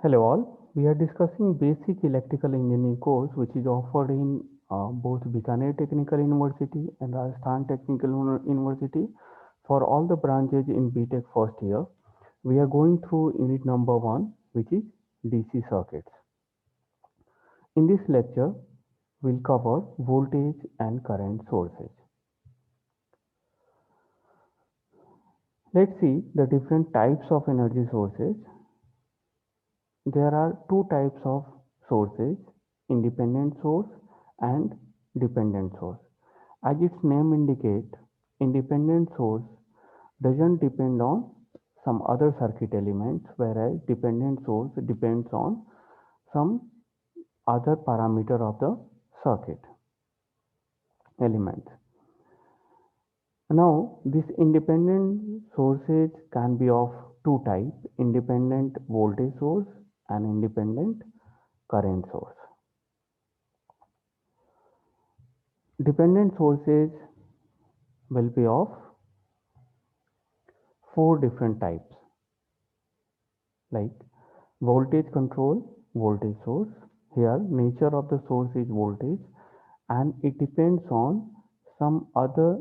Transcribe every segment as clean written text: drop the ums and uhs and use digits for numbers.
Hello all, we are discussing basic electrical engineering course which is offered in both Bikaner Technical University and Rajasthan Technical University for all the branches in BTech first year. We are going through unit number 1 which is DC circuits. In this lecture, we'll cover voltage and current sources. Let's see the different types of energy sources. There are two types of sources, independent source and dependent source. As its name indicates, independent source doesn't depend on some other circuit elements, whereas dependent source depends on some other parameter of the circuit element. Now, these independent sources can be of two types, independent voltage source and independent current source. Dependent sources will be of four different types like voltage control voltage source. Here nature of the source is voltage and it depends on some other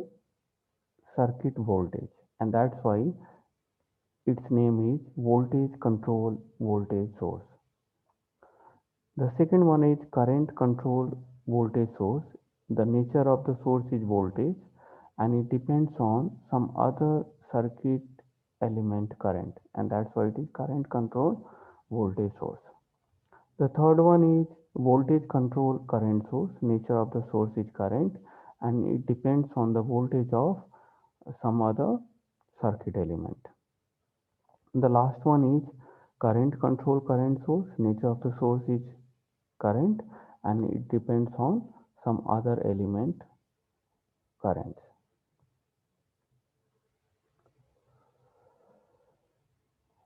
circuit voltage, and that's why its name is voltage control voltage source. The second one is current control voltage source. The nature of the source is voltage and it depends on some other circuit element current, and that's why it is current control voltage source. The third one is voltage control current source. Nature of the source is current and it depends on the voltage of some other circuit element. The last one is current control current source. Nature of the source is current and it depends on some other element current.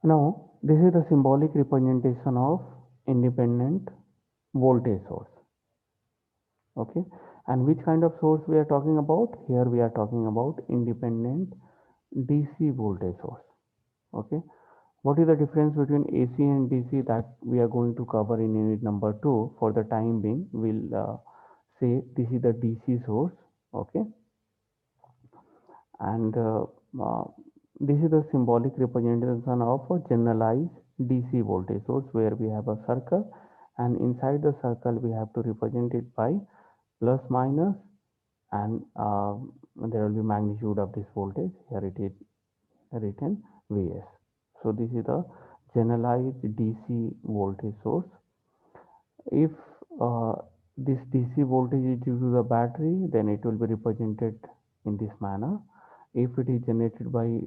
Now, this is the symbolic representation of independent voltage source. Okay, and which kind of source we are talking about? Here we are talking about independent DC voltage source. Okay, what is the difference between AC and DC that we are going to cover in unit number 2? For the time being, we'll say this is the DC source. Okay, and this is the symbolic representation of a generalized DC voltage source where we have a circle and inside the circle we have to represent it by plus minus and there will be magnitude of this voltage. Here it is written Vs. So this is the generalized DC voltage source. If uh, this DC voltage is due to the battery, then it will be represented in this manner. If it is generated by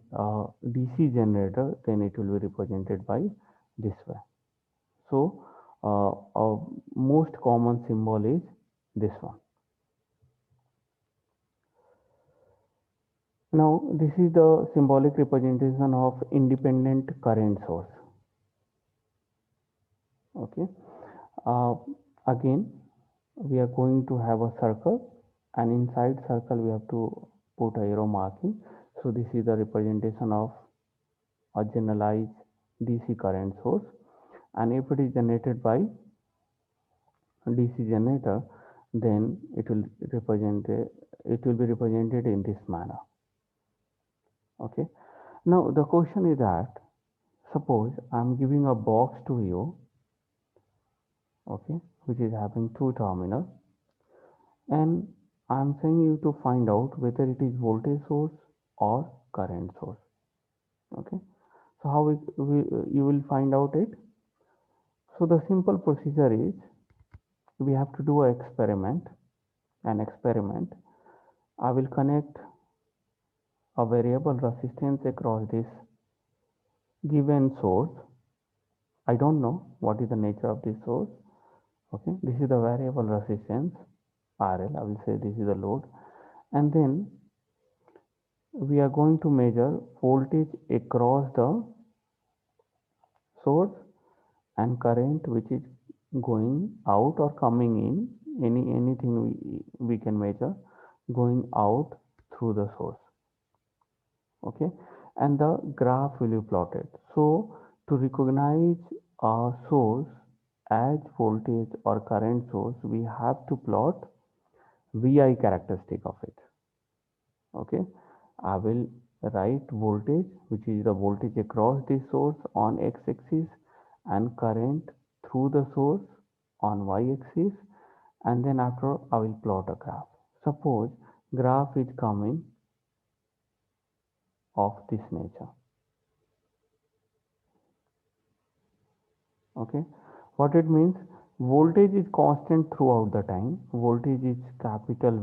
DC generator, then it will be represented by this way. So most common symbol is this one. Now this is the symbolic representation of independent current source. Okay. Uh, Again, we are going to have a circle and inside circle we have to put a arrow marking. So this is the representation of a generalized DC current source, and if it is generated by DC generator, then it will be represented in this manner. Okay. Now the question is that suppose I'm giving a box to you, okay, which is having two terminals, and I'm saying you to find out whether it is voltage source or current source. Okay, so how you will find out it? So the simple procedure is we have to do an experiment. I will connect a variable resistance across this given source. I don't know what is the nature of this source. Okay, this is the variable resistance RL. I will say this is the load, and then we are going to measure voltage across the source and current which is going out or coming in, anything we can measure going out through the source. Okay, and the graph will be plotted. So to recognize a source as voltage or current source, we have to plot VI characteristic of it. Okay, I will write voltage, which is the voltage across the source on x-axis, and current through the source on y-axis, and then after I will plot a graph. Suppose graph is coming of this nature. Okay, what it means, voltage is constant throughout the time, voltage is capital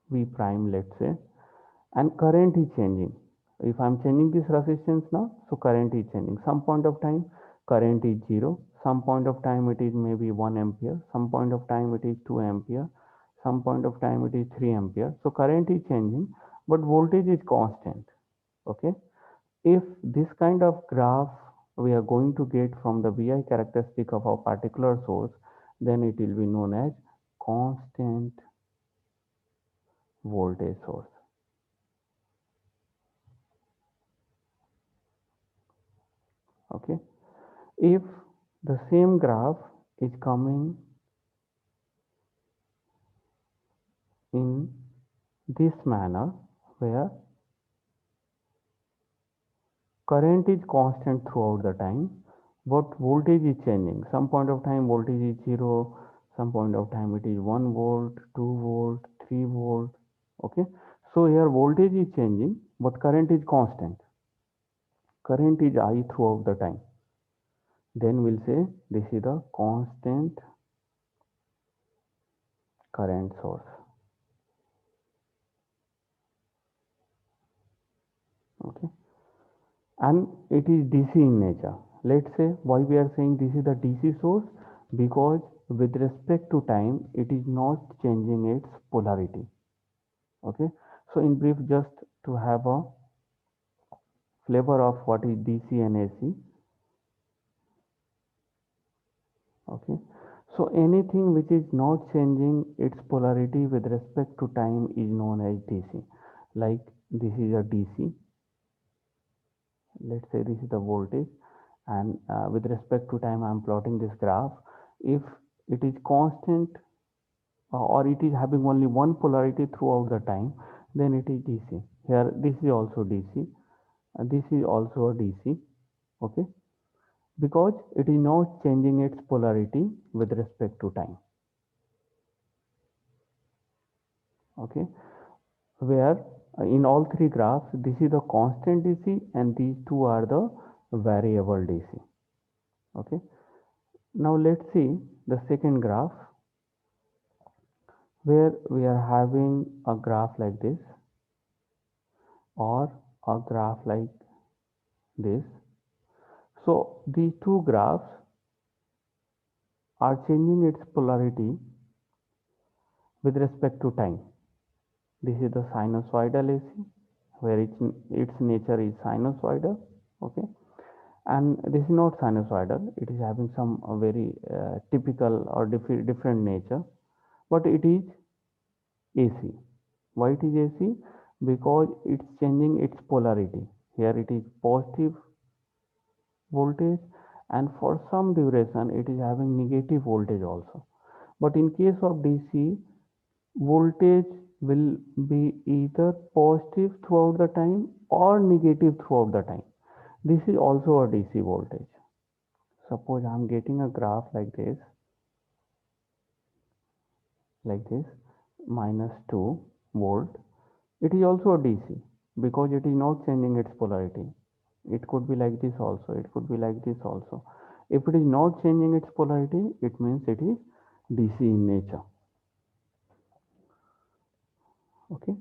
V prime, let's say, and current is changing. If I'm changing this resistance now, so current is changing. Some point of time current is 0, some point of time it is maybe 1 ampere, some point of time it is 2 ampere, some point of time it is 3 ampere. So current is changing, but voltage is constant. Okay, if this kind of graph we are going to get from the VI characteristic of a particular source, then it will be known as constant voltage source. Okay, if the same graph is coming in this manner, where current is constant throughout the time, but voltage is changing. Some point of time voltage is 0, some point of time it is 1 volt, 2 volt, 3 volt. Okay, so here voltage is changing, but current is constant. Current is I throughout the time. Then we'll say this is the constant current source. Okay, and it is DC in nature. Let's say why we are saying this is the DC source, because with respect to time it is not changing its polarity. Okay, so in brief, just to have a flavor of what is DC and AC. Okay, so anything which is not changing its polarity with respect to time is known as DC. Like this is a DC, let's say this is the voltage, and with respect to time I am plotting this graph. If it is constant or it is having only one polarity throughout the time, then it is DC. Here this is also DC, and this is also a DC. Okay, because it is not changing its polarity with respect to time. Okay, where in all three graphs this is the constant DC and these two are the variable DC. Okay, now let's see the second graph, where we are having a graph like this or a graph like this. So these two graphs are changing its polarity with respect to time. This is the sinusoidal AC, where its nature is sinusoidal. Okay, and this is not sinusoidal, it is having some very typical or different nature, but it is AC. Why it is AC? Because it's changing its polarity. Here it is positive voltage, and for some duration it is having negative voltage also. But in case of DC, voltage will be either positive throughout the time or negative throughout the time. This is also a DC voltage. Suppose I am getting a graph like this, -2 volt. It is also a DC because it is not changing its polarity. It could be like this also, it could be like this also. If it is not changing its polarity, it means it is DC in nature. Okay,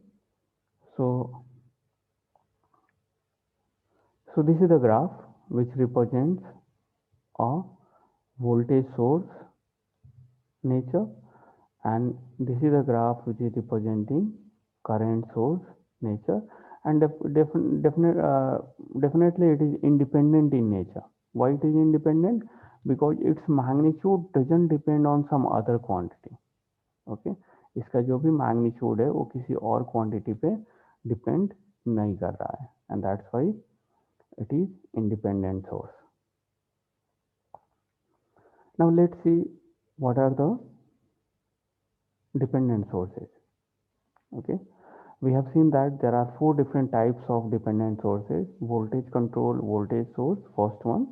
so this is the graph which represents a voltage source nature, and this is the graph which is representing current source nature, and definitely it is independent in nature. Why it is independent? Because its magnitude doesn't depend on some other quantity. Okay, इसका जो भी magnitude है वो किसी और quantity पे depend नहीं कर रहा है, and that's why it is independent source. Now let's see what are the dependent sources. Okay, we have seen that there are four different types of dependent sources: voltage control voltage source, first one.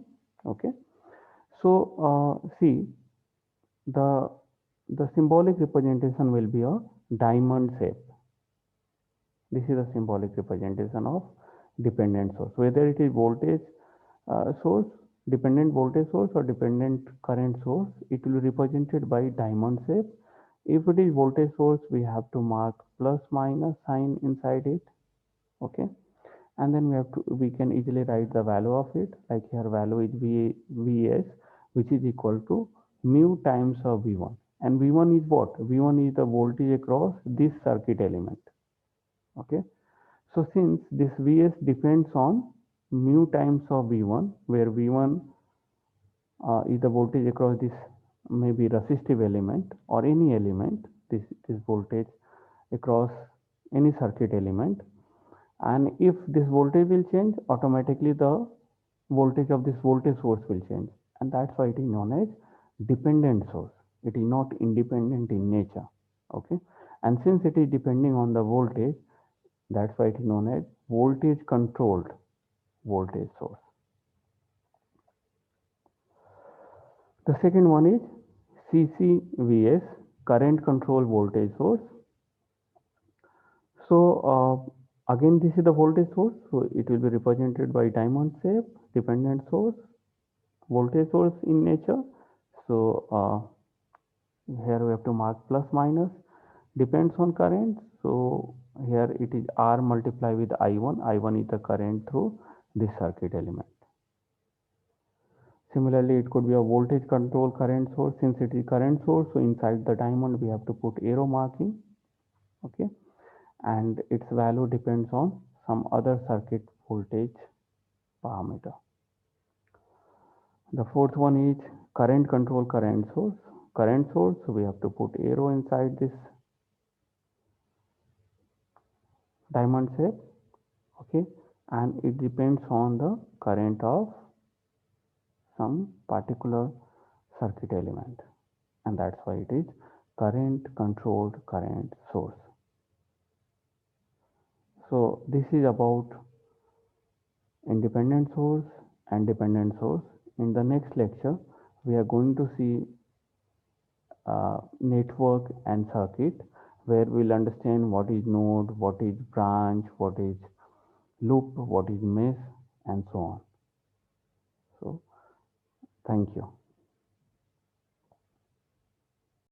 Okay, so see, the symbolic representation will be a diamond shape. This is a symbolic representation of dependent source, whether it is voltage source, dependent voltage source, or dependent current source. It will be represented by diamond shape. If it is voltage source, we have to mark plus minus sign inside it. Okay, and then we can easily write the value of it, like here value is Vs, which is equal to mu times of V1. And V1 is what? V1 is the voltage across this circuit element. Okay, so since this Vs depends on mu times of V1, where V1 is the voltage across this maybe resistive element or any element, this voltage across any circuit element. And if this voltage will change, automatically the voltage of this voltage source will change, and that's why it is known as dependent source. It is not independent in nature. Okay, and since it is depending on the voltage, that's why it is known as voltage controlled voltage source. The second one is CCVS, current control voltage source. So again, this is the voltage source, so it will be represented by diamond shape, dependent source, voltage source in nature. So here we have to mark plus minus, depends on current. So here it is R multiplied with I1. I1 is the current through this circuit element. Similarly, it could be a voltage control current source. Since it is current source, so inside the diamond we have to put arrow marking. Okay, and its value depends on some other circuit voltage parameter. The fourth one is current control current source. Current source, so we have to put arrow inside this diamond shape. Okay, and it depends on the current of some particular circuit element, and that's why it is current controlled current source. So this is about independent source and dependent source. In the next lecture, we are going to see network and circuit, where we'll understand what is node, what is branch, what is loop, what is mesh, and so on. So thank you.